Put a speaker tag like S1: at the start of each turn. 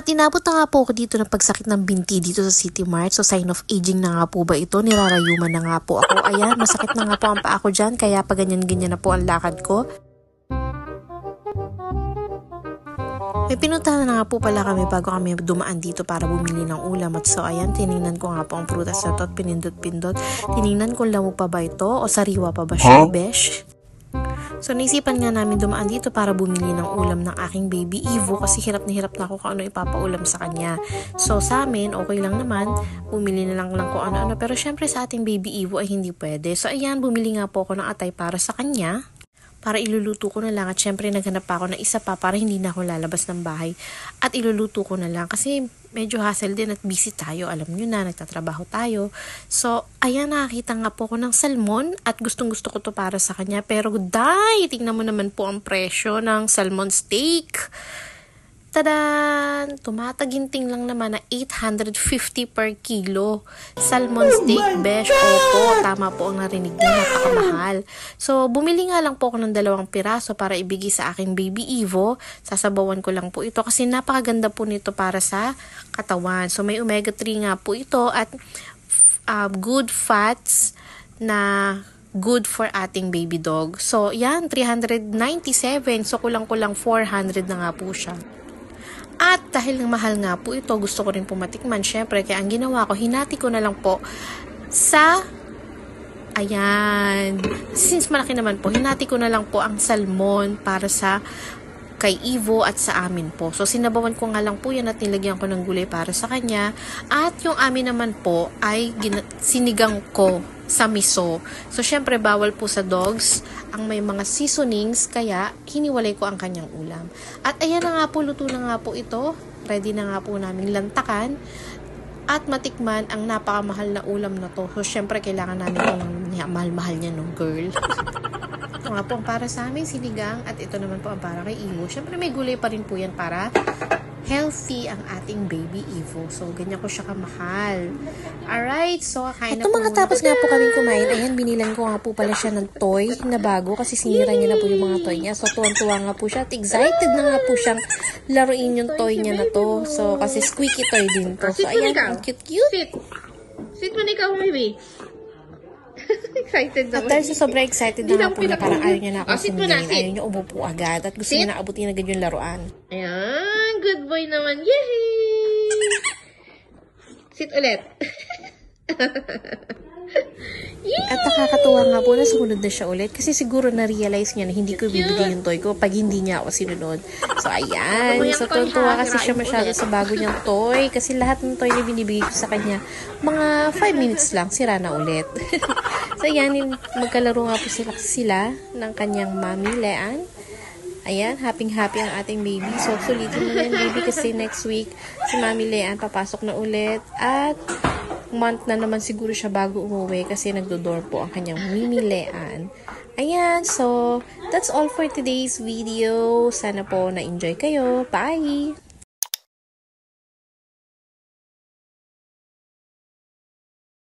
S1: At inabot na nga po ako dito ng pagsakit ng binti dito sa City Mart. So sign of aging na nga po ba ito? Nirarayuman na nga po ako. Ayan, masakit na nga po ang paa ko dyan. Kaya pa ganyan-ganyan na po ang lakad ko. May pinuntahan na nga po pala kami bago kami dumaan dito para bumili ng ulam. At so ayan, tinignan ko nga po ang prutas na to at pinindot-pindot. Tinignan ko lamok pa ba ito o sariwa pa ba siya, besh? So naisipan nga namin dumaan dito para bumili ng ulam ng aking baby Evo kasi hirap na ako kung ano ipapaulam sa kanya. So sa amin, okay lang naman, bumili na lang kung ano-ano. Pero syempre sa ating baby Evo ay hindi pwede. So ayan, bumili nga po ako ng atay para sa kanya. Para iluluto ko na lang at syempre naghanap pa ako ng isa pa para hindi na ako lalabas ng bahay at iluluto ko na lang kasi medyo hassle din at busy tayo, alam nyo na, nagtatrabaho tayo. So ayan, nakakita nga po ako ng salmon at gustong gusto ko to para sa kanya, pero day, tingnan mo naman po ang presyo ng salmon steak. Tadan! Tumataginting lang naman na 850 per kilo. Salmon steak, besh. Opo, tama po ang narinig niyo. Napakamahal. So, bumili nga lang po ako ng 2 piraso para ibigay sa aking baby Evo. Sasabawan ko lang po ito kasi napakaganda po nito para sa katawan. So, may omega-3 nga po ito at good fats na good for ating baby dog. So, yan, 397. So, kulang-kulang 400 na nga po siya. At dahil ng mahal nga po ito, gusto ko rin po matikman. Syempre, kaya ang ginawa ko, hinati ko na lang po sa, ayan, since malaki naman po, hinati ko na lang po ang salmon para sa kay Evo at sa amin po. So, sinabawan ko nga lang po yan at nilagyan ko ng gulay para sa kanya. At yung amin naman po ay sinigang ko sa miso. So, syempre, bawal po sa dogs ang may mga seasonings, kaya hiniwalay ko ang kanyang ulam. At ayan na nga po, luto na nga po ito. Ready na nga po namin lantakan at matikman ang napakamahal na ulam na to. So, syempre, kailangan namin ng mahal-mahal niya nung girl. Ito nga po ang para sa amin, sinigang, at ito naman po ang para kay Evo. Syempre, may gulay pa rin po yan para healthy ang ating baby Evo. So, ganyan ko siya kamahal. Alright, so kain na po. Ito mga tapos nga po kaming kumain, ayan, binilan ko nga po pala siya ng toy na bago kasi sinira niya na po yung mga toy niya. So, tuwan-tuwa nga po siya at excited na nga po siyang laruin yung toy niya na to. So, kasi squeaky toy din to. So, ayan, ang cute-cute.
S2: Sit mo na ikaw, baby. Excited
S1: naman. At dahil sa sobrang excited na nga po na parang ayaw niya na ako sundin, ayaw niya umupo agad at gusto niya na abutin agad yung laruan.
S2: Ayan, good boy naman. Yay! Sit ulit.
S1: At nakakatuwa nga po na sumunod na siya ulit kasi siguro na-realize niya na hindi ko ibibigay yung toy ko pag hindi niya ako sinunod. So, ayan. So, tuwa kasi siya masyado sa bago niyang toy kasi lahat ng toy na binibigay ko sa kanya, mga 5 minutes lang, sira na ulit. So, ayan, magkalaro nga po sila ng kanyang mommy, Leanne. Ayan, happy-happy ang ating baby. So, sulitin mo na yan, baby, kasi next week si Mami Leanne papasok na ulit at month na naman siguro siya bago umuwi kasi nagdo-dorm po ang kanyang Mimi Leanne. Ayan, so that's all for today's video. Sana po na-enjoy kayo. Bye!